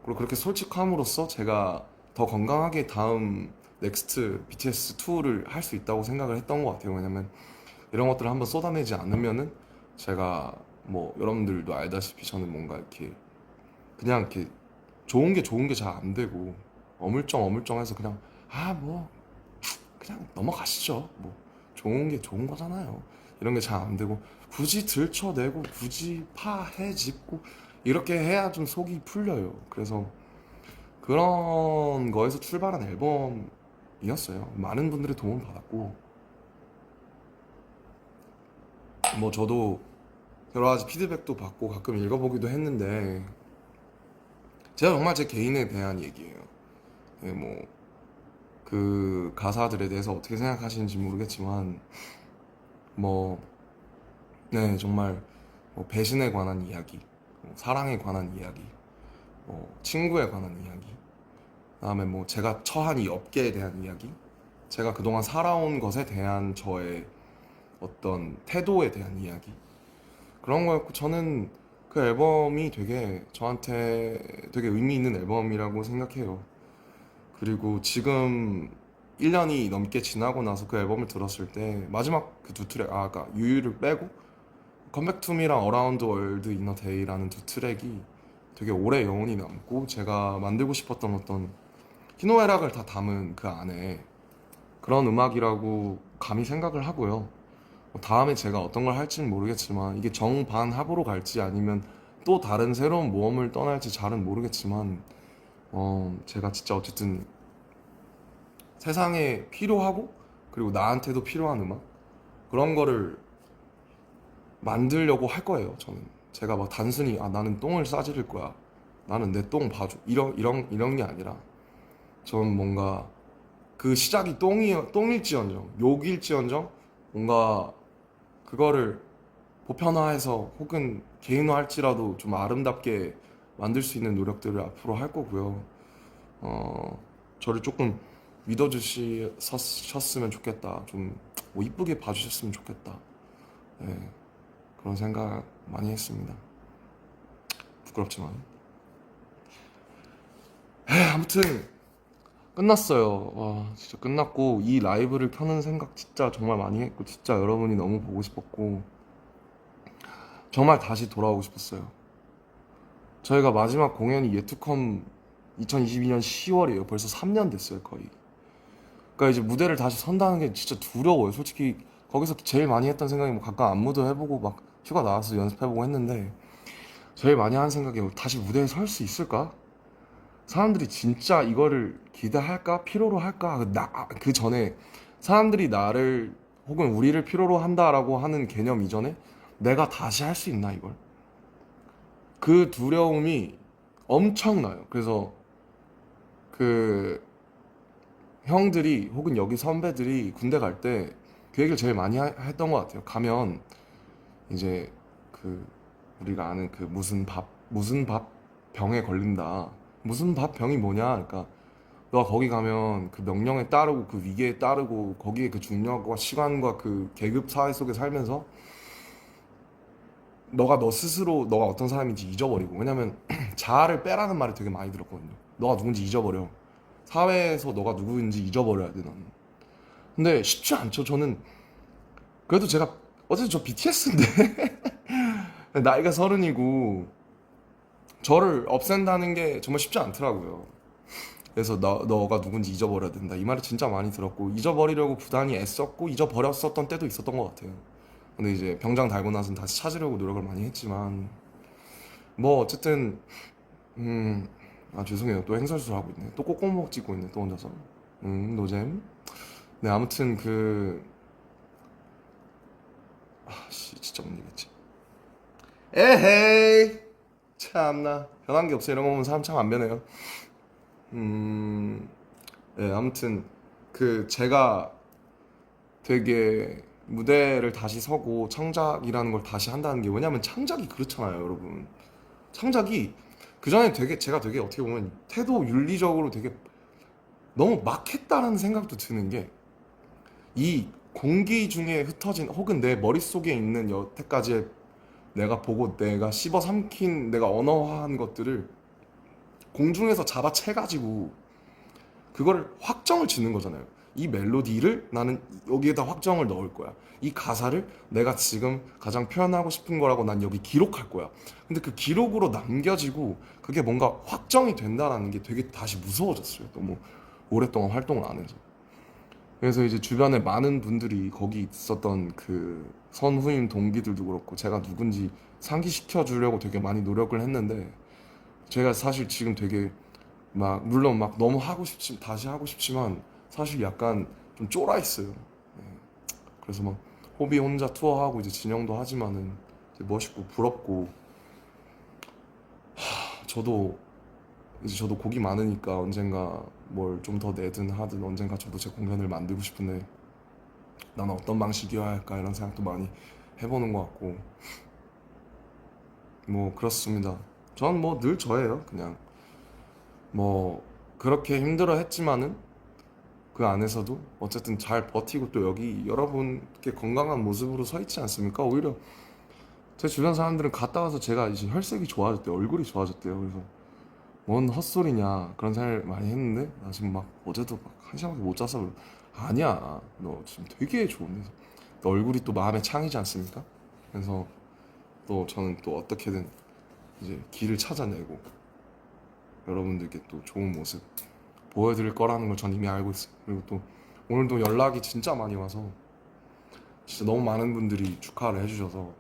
그리고 그렇게 솔직함으로써 제가 더 건강하게 다음 넥스트 BTS 2를 할 수 있다고 생각을 했던 것 같아요. 왜냐면 이런 것들을 한번 쏟아내지 않으면은 제가 뭐 여러분들도 알다시피 저는 뭔가 이렇게 그냥 이렇게 좋은 게 잘 안 되고 어물쩡어물쩡해서 그냥 뭐 그냥 넘어가시죠. 뭐 좋은 게 좋은 거잖아요. 이런 게 잘 안 되고 굳이 들춰내고 굳이 파헤집고 이렇게 해야 좀 속이 풀려요. 그래서 그런 거에서 출발한 앨범이었어요. 많은 분들의 도움을 받았고 뭐 저도 여러 가지 피드백도 받고 가끔 읽어보기도 했는데 제가 정말 제 개인에 대한 얘기예요. 네, 그 가사들에 대해서 어떻게 생각하시는지 모르겠지만 뭐 네, 정말 뭐 배신에 관한 이야기, 뭐 사랑에 관한 이야기, 친구에 관한 이야기, 그다음에 뭐 제가 처한 이 업계에 대한 이야기, 제가 그동안 살아온 것에 대한 저의 어떤 태도에 대한 이야기 그런 거였고 저는 그 앨범이 되게 저한테 되게 의미 있는 앨범이라고 생각해요. 그리고 지금 1년이 넘게 지나고 나서 그 앨범을 들었을 때 마지막 그 두 트랙 아까 유유를 빼고 컴백 투미랑 어라운드 월드 이너 데이라는 두 트랙이 되게 오래 여운이 남고 제가 만들고 싶었던 어떤 희노애락을 다 담은 그 안에 그런 음악이라고 감히 생각을 하고요. 다음에 제가 어떤 걸 할지는 모르겠지만 이게 정반합으로 갈지 아니면 또 다른 새로운 모험을 떠날지 잘은 모르겠지만 제가 진짜 어쨌든 세상에 필요하고 그리고 나한테도 필요한 음악 그런 거를 만들려고 할 거예요. 저는 제가 막 단순히 나는 똥을 싸지를 거야. 나는 내 똥 봐줘. 이런 게 아니라 저는 뭔가 그 시작이 똥일지언정 욕일지언정 뭔가 그거를 보편화해서 혹은 개인화할지라도 좀 아름답게 만들 수 있는 노력들을 앞으로 할 거고요. 저를 조금 믿어주셨으면 좋겠다. 좀뭐 이쁘게 봐주셨으면 좋겠다. 네, 그런 생각 많이 했습니다. 부끄럽지만. 아무튼 끝났어요. 와, 진짜 끝났고 이 라이브를 켜는 생각 진짜 정말 많이 했고 진짜 여러분이 너무 보고 싶었고 정말 다시 돌아오고 싶었어요. 저희가 마지막 공연이 예투컴 2022년 10월이에요. 벌써 3년 됐어요, 거의. 그러니까 이제 무대를 다시 선다는 게 진짜 두려워요. 솔직히 거기서 제일 많이 했던 생각이 뭐 가끔 안무도 해보고 막 휴가 나와서 연습해보고 했는데 제일 많이 하는 생각이 다시 무대에 설 수 있을까? 사람들이 진짜 이거를 기대할까? 필요로 할까? 그 전에 사람들이 나를 혹은 우리를 필요로 한다라고 하는 개념 이전에 내가 다시 할 수 있나 이걸? 그 두려움이 엄청나요. 그래서 그 형들이 혹은 여기 선배들이 군대 갈 때 그 얘기를 제일 많이 했던 것 같아요. 가면 이제 그 우리가 아는 그 무슨 밥 병에 걸린다. 무슨 밥 병이 뭐냐? 그러니까 너가 거기 가면 그 명령에 따르고 그 위계에 따르고 거기에 그 중력과 시간과 그 계급 사회 속에 살면서 너가 너 스스로 너가 어떤 사람인지 잊어버리고 왜냐면 자아를 빼라는 말을 되게 많이 들었거든요. 너가 누군지 잊어버려. 사회에서 너가 누구인지 잊어버려야 돼 너는. 근데 쉽지 않죠. 저는 그래도 제가 어쨌든 저 BTS인데 나이가 30이고 저를 없앤다는 게 정말 쉽지 않더라고요. 그래서 너가 누군지 잊어버려야 된다 이 말을 진짜 많이 들었고 잊어버리려고 부단히 애썼고 잊어버렸었던 때도 있었던 것 같아요. 근데 이제 병장 달고 나서는 다시 찾으려고 노력을 많이 했지만 뭐 어쨌든 죄송해요. 또 행설술 하고 있네. 또 꼬꼬목 찍고 있네. 또 혼자서. 노잼. 네, 아무튼 진짜 못 이겠지. 에헤이. 참나. 변한 게 없어. 이런 거 보면 사람 참 안 변해요. 네, 아무튼 제가 되게 무대를 다시 서고 창작이라는 걸 다시 한다는 게 왜냐면 창작이 그렇잖아요, 여러분. 창작이 그전에 제가 되게 어떻게 보면 태도 윤리적으로 되게 너무 막 했다는 생각도 드는 게 이 공기 중에 흩어진 혹은 내 머릿속에 있는 여태까지 내가 보고 내가 씹어 삼킨 내가 언어화한 것들을 공중에서 잡아채가지고 그거를 확정을 짓는 거잖아요. 이 멜로디를 나는 여기에다 확정을 넣을 거야. 이 가사를 내가 지금 가장 표현하고 싶은 거라고 난 여기 기록할 거야. 근데 그 기록으로 남겨지고 그게 뭔가 확정이 된다는 게 되게 다시 무서워졌어요. 너무 오랫동안 활동을 안 해서. 그래서 이제 주변에 많은 분들이 거기 있었던 그 선후임 동기들도 그렇고 제가 누군지 상기시켜 주려고 되게 많이 노력을 했는데 제가 사실 지금 되게 막 물론 막 너무 다시 하고 싶지만 사실 약간 좀 쫄아 있어요. 예. 그래서 막 호비 혼자 투어하고 이제 진영도 하지만은 이제 멋있고 부럽고 저도 곡이 많으니까 언젠가 뭘 좀 더 내든 하든 언젠가 저도 제 공연을 만들고 싶은데 나는 어떤 방식이어야 할까 이런 생각도 많이 해보는 것 같고 뭐 그렇습니다. 전 뭐 늘 저예요. 그냥 뭐 그렇게 힘들어 했지만은 그 안에서도 어쨌든 잘 버티고 또 여기 여러분께 건강한 모습으로 서 있지 않습니까? 오히려 제 주변 사람들은 갔다 와서 제가 이제 혈색이 좋아졌대요. 얼굴이 좋아졌대요. 그래서 뭔 헛소리냐 그런 생각을 많이 했는데 나 지금 막 어제도 막 한 시간밖에 못 자서 아니야 너 지금 되게 좋은데 너 얼굴이 또 마음에 창이지 않습니까? 그래서 또 저는 또 어떻게든 이제 길을 찾아내고 여러분들께 또 좋은 모습 보여드릴 거라는 걸 전 이미 알고 있어요. 그리고 또 오늘도 연락이 진짜 많이 와서 진짜 너무 많은 분들이 축하를 해주셔서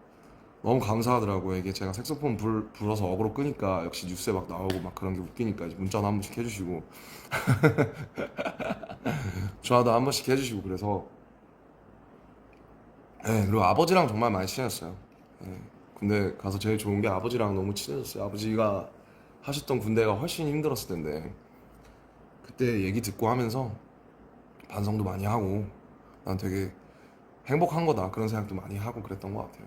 너무 감사하더라고요. 이게 제가 색소폰 불어서 어그로 끄니까 역시 뉴스에 막 나오고 막 그런 게 웃기니까 이제 문자도 한 번씩 해주시고 전화도 한 번씩 해주시고 그래서 네, 그리고 아버지랑 정말 많이 친했어요. 네, 군대 가서 제일 좋은 게 아버지랑 너무 친해졌어요. 아버지가 하셨던 군대가 훨씬 힘들었을 텐데 그때 얘기 듣고 하면서 반성도 많이 하고 난 되게 행복한 거다 그런 생각도 많이 하고 그랬던 것 같아요.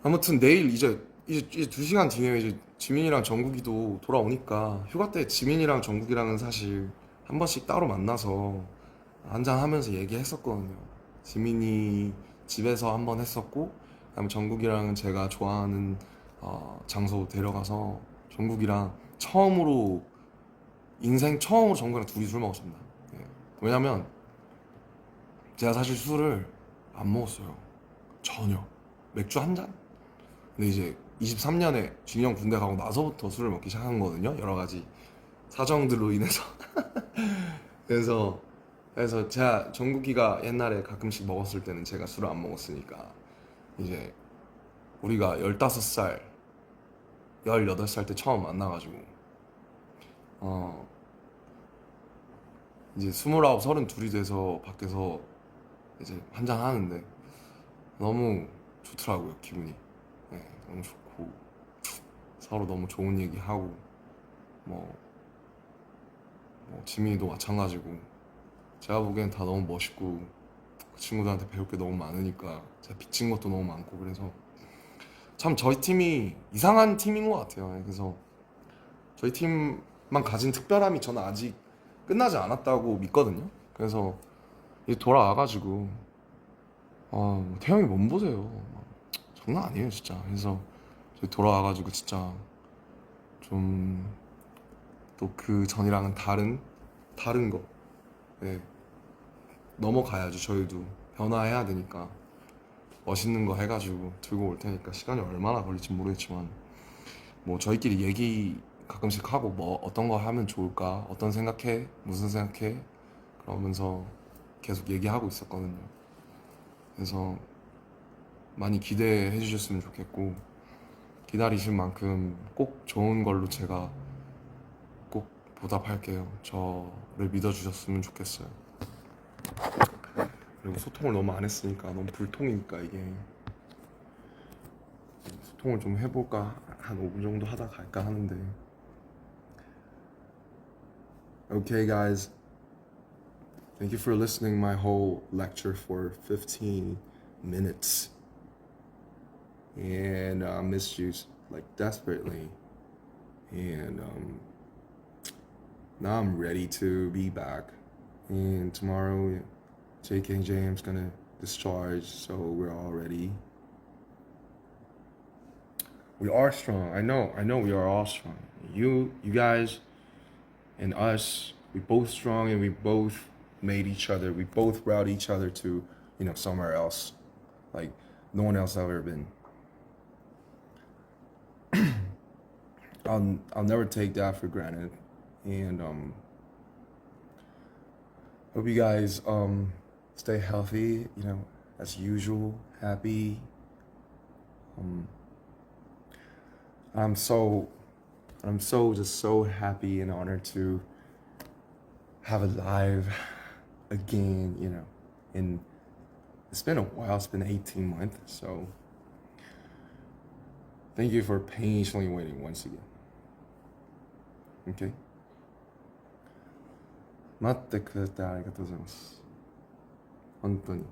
아무튼 내일 이제 2시간 뒤에 이제 지민이랑 정국이도 돌아오니까 휴가 때 지민이랑 정국이랑은 사실 한 번씩 따로 만나서 한잔 하면서 얘기했었거든요. 지민이 집에서 한 번 했었고 그다음에 정국이랑은 제가 좋아하는 장소 데려가서 정국이랑 인생 처음으로 정국이랑 둘이 술 먹었습니다. 예. 왜냐면 제가 사실 술을 안 먹었어요. 전혀. 맥주 한 잔? 근데 이제 23년에 진영 군대 가고 나서부터 술을 먹기 시작한 거거든요. 여러 가지 사정들로 인해서. 그래서 제가 정국이가 옛날에 가끔씩 먹었을 때는 제가 술을 안 먹었으니까 이제 우리가 15살, 18살 때 처음 만나가지고 어 이제 29, 32이 돼서 밖에서 이제 한잔 하는데 너무 좋더라고요, 기분이. 네, 너무 좋고 서로 너무 좋은 얘기하고 뭐, 지민이도 마찬가지고 제가 보기엔 다 너무 멋있고 그 친구들한테 배울 게 너무 많으니까 제가 빚진 것도 너무 많고 그래서 참 저희 팀이 이상한 팀인 것 같아요. 네, 그래서 저희 팀만 가진 특별함이 저는 아직 끝나지 않았다고 믿거든요. 그래서 이제 돌아와가지고 태형이 몸 보세요. 장난 아니에요 진짜. 그래서 저희 돌아와가지고 진짜 좀 또 그 전이랑은 다른 거 네, 넘어가야죠. 저희도 변화해야 되니까 멋있는 거 해가지고 들고 올 테니까 시간이 얼마나 걸릴지 모르겠지만 뭐 저희끼리 얘기 가끔씩 하고 뭐 어떤 거 하면 좋을까 어떤 생각해 무슨 생각해 그러면서 계속 얘기하고 있었거든요. 그래서 많이 기대해 주셨으면 좋겠고, 기다리신 만큼 꼭 좋은 걸로 제가 꼭 보답할게요. 저를 믿어주셨으면 좋겠어요. 그리고 소통을 너무 안 했으니까 너무 불통이니까 이게 소통을 좀 해볼까, 한 5분 정도 하다 갈까 하는데. Okay guys, thank you for listening my whole lecture for 15 minutes. And I missed you like desperately. And now I'm ready to be back. And tomorrow, JK and James gonna discharge, so we're all ready. We are strong. I know we are all strong. You guys and us, we both strong, and we both made each other. We both brought each other to, somewhere else, like no one else ever been. I'll never take that for granted, and hope you guys stay healthy, as usual, happy. I'm so just so happy and honored to have it live again, and it's been a while. It's been 18 months, so thank you for patiently waiting once again. Okay? 待ってくれてありがとうございます。本当に。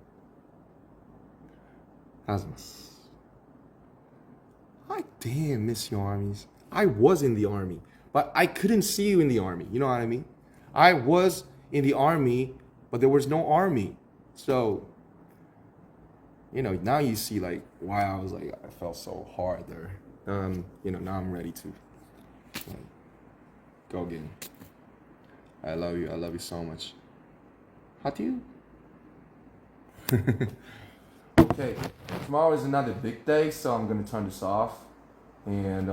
ありがとうございます。I damn miss your armies. I was in the army, but I couldn't see you in the army. You know what I mean? I was in the army, but there was no army. So, now you see like why I was like I felt so hard there. Now I'm ready to go again. I love you. I love you so much. How do you? Okay, tomorrow is another big day, so I'm gonna turn this off. And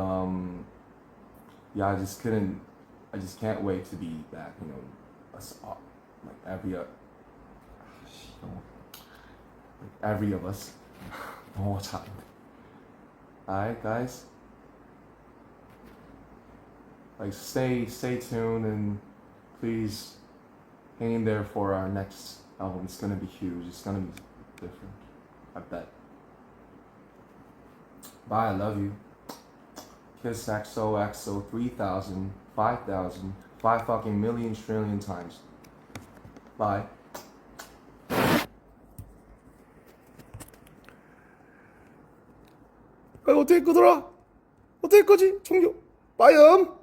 yeah, I just can't wait to be back. Like every of us. More time. Alright, guys. Like stay tuned, and please hang in there for our next album. It's gonna be huge. It's gonna be different. I bet. Bye. I love you. Kiss XOXO 3,000, 5,000, 5 fucking million trillion times. Bye. 어떻게 끄더라? 어떻게 끄지? 종료. 빠이음.